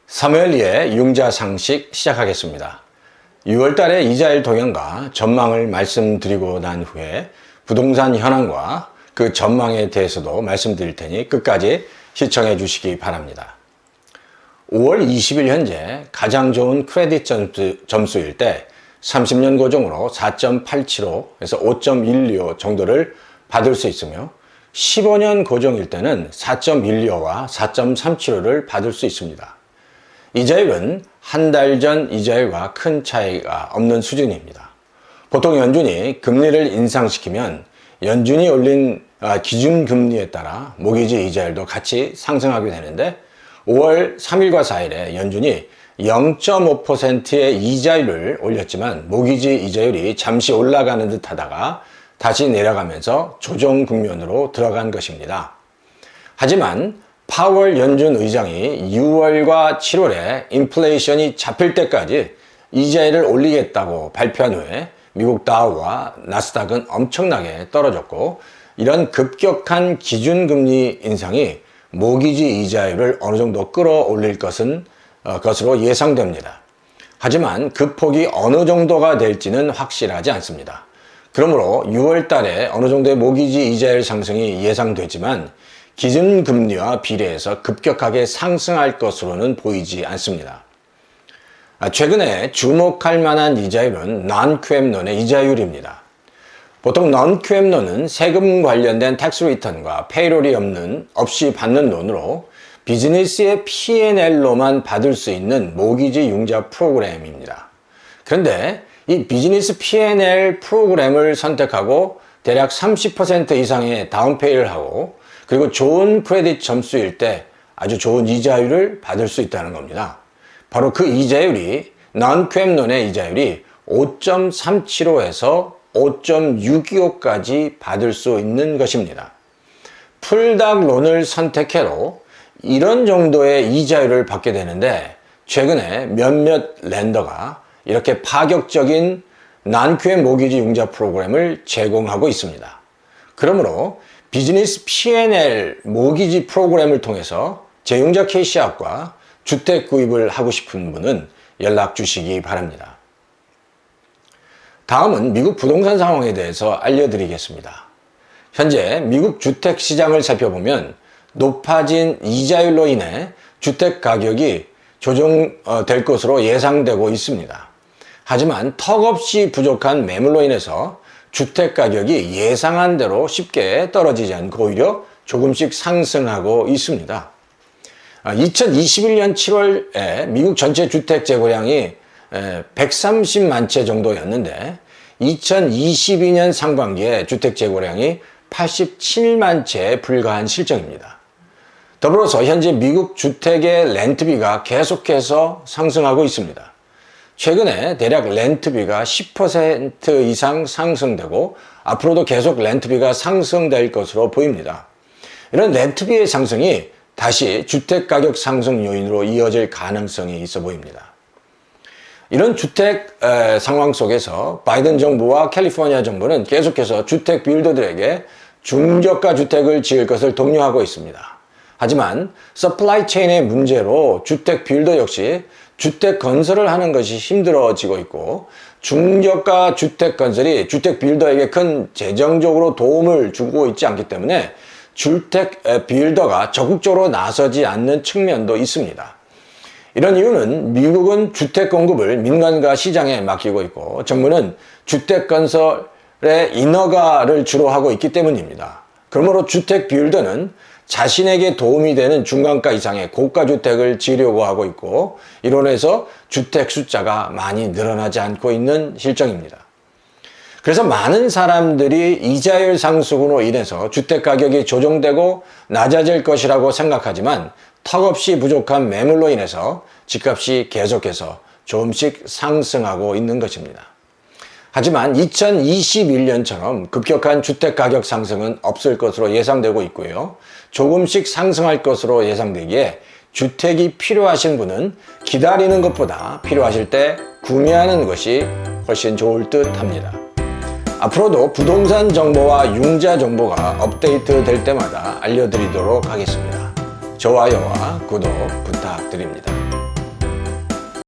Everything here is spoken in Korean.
사무엘리의 융자상식 시작하겠습니다. 6월달에 이자율 동향과 전망을 말씀드리고 난 후에 부동산 현황과 그 전망에 대해서도 말씀드릴 테니 끝까지 시청해 주시기 바랍니다. 5월 20일 현재 가장 좋은 크레딧 점수일 때 30년 고정으로 4.875에서 5.125 정도를 받을 수 있으며 15년 고정일 때는 4.125와 4.375를 받을 수 있습니다. 이자율은 한 달 전 이자율과 큰 차이가 없는 수준입니다. 보통 연준이 금리를 인상시키면 연준이 올린 기준금리에 따라 모기지 이자율도 같이 상승하게 되는데 5월 3일과 4일에 연준이 0.5%의 이자율을 올렸지만 모기지 이자율이 잠시 올라가는 듯 하다가 다시 내려가면서 조정 국면으로 들어간 것입니다. 하지만 파월 연준 의장이 6월과 7월에 인플레이션이 잡힐 때까지 이자율을 올리겠다고 발표한 후에 미국 다우와 나스닥은 엄청나게 떨어졌고 이런 급격한 기준금리 인상이 모기지 이자율을 어느 정도 끌어올릴 것으로 예상됩니다. 하지만 그 폭이 어느 정도가 될지는 확실하지 않습니다. 그러므로 6월 달에 어느 정도의 모기지 이자율 상승이 예상되지만 기준금리와 비례해서 급격하게 상승할 것으로는 보이지 않습니다. 최근에 주목할 만한 이자율은 non-QM론의 이자율입니다. 보통 non-QM론은 세금 관련된 텍스 리턴과 페이롤이 없이 받는 론으로 비즈니스의 P&L로만 받을 수 있는 모기지 융자 프로그램입니다. 그런데 이 비즈니스 P&L 프로그램을 선택하고 대략 30% 이상의 다운페이를 하고 그리고 좋은 크레딧 점수일 때 아주 좋은 이자율을 받을 수 있다는 겁니다. 바로 그 이자율이 non-QM론의 이자율이 5.375에서 5.625까지 받을 수 있는 것입니다. 풀닥론을 선택해도 이런 정도의 이자율을 받게 되는데 최근에 몇몇 렌더가 이렇게 파격적인 non-QM 모기지 융자 프로그램을 제공하고 있습니다. 그러므로 비즈니스 P&L 모기지 프로그램을 통해서 재융자 캐시아웃과 주택 구입을 하고 싶은 분은 연락 주시기 바랍니다. 다음은 미국 부동산 상황에 대해서 알려드리겠습니다. 현재 미국 주택 시장을 살펴보면 높아진 이자율로 인해 주택 가격이 조정될 것으로 예상되고 있습니다. 하지만 턱없이 부족한 매물로 인해서 주택 가격이 예상한 대로 쉽게 떨어지지 않고 오히려 조금씩 상승하고 있습니다. 2021년 7월에 미국 전체 주택 재고량이 130만 채 정도였는데 2022년 상반기에 주택 재고량이 87만 채에 불과한 실정입니다. 더불어서 현재 미국 주택의 렌트비가 계속해서 상승하고 있습니다. 최근에 대략 렌트비가 10% 이상 상승되고 앞으로도 계속 렌트비가 상승될 것으로 보입니다. 이런 렌트비의 상승이 다시 주택가격 상승 요인으로 이어질 가능성이 있어 보입니다. 이런 주택 상황 속에서 바이든 정부와 캘리포니아 정부는 계속해서 주택 빌더들에게 중저가 주택을 지을 것을 독려하고 있습니다. 하지만 서플라이 체인의 문제로 주택 빌더 역시 주택 건설을 하는 것이 힘들어지고 있고 중저가 주택 건설이 주택 빌더에게 큰 재정적으로 도움을 주고 있지 않기 때문에 주택 빌더가 적극적으로 나서지 않는 측면도 있습니다. 이런 이유는 미국은 주택 공급을 민간과 시장에 맡기고 있고 정부는 주택 건설의 인허가를 주로 하고 있기 때문입니다. 그러므로 주택 빌더는 자신에게 도움이 되는 중간가 이상의 고가 주택을 지으려고 하고 있고 이로 인해서 주택 숫자가 많이 늘어나지 않고 있는 실정입니다. 그래서 많은 사람들이 이자율 상승으로 인해서 주택 가격이 조정되고 낮아질 것이라고 생각하지만 턱없이 부족한 매물로 인해서 집값이 계속해서 조금씩 상승하고 있는 것입니다. 하지만 2021년처럼 급격한 주택 가격 상승은 없을 것으로 예상되고 있고요. 조금씩 상승할 것으로 예상되기에 주택이 필요하신 분은 기다리는 것보다 필요하실 때 구매하는 것이 훨씬 좋을 듯 합니다. 앞으로도 부동산 정보와 융자 정보가 업데이트 될 때마다 알려드리도록 하겠습니다. 좋아요와 구독 부탁드립니다.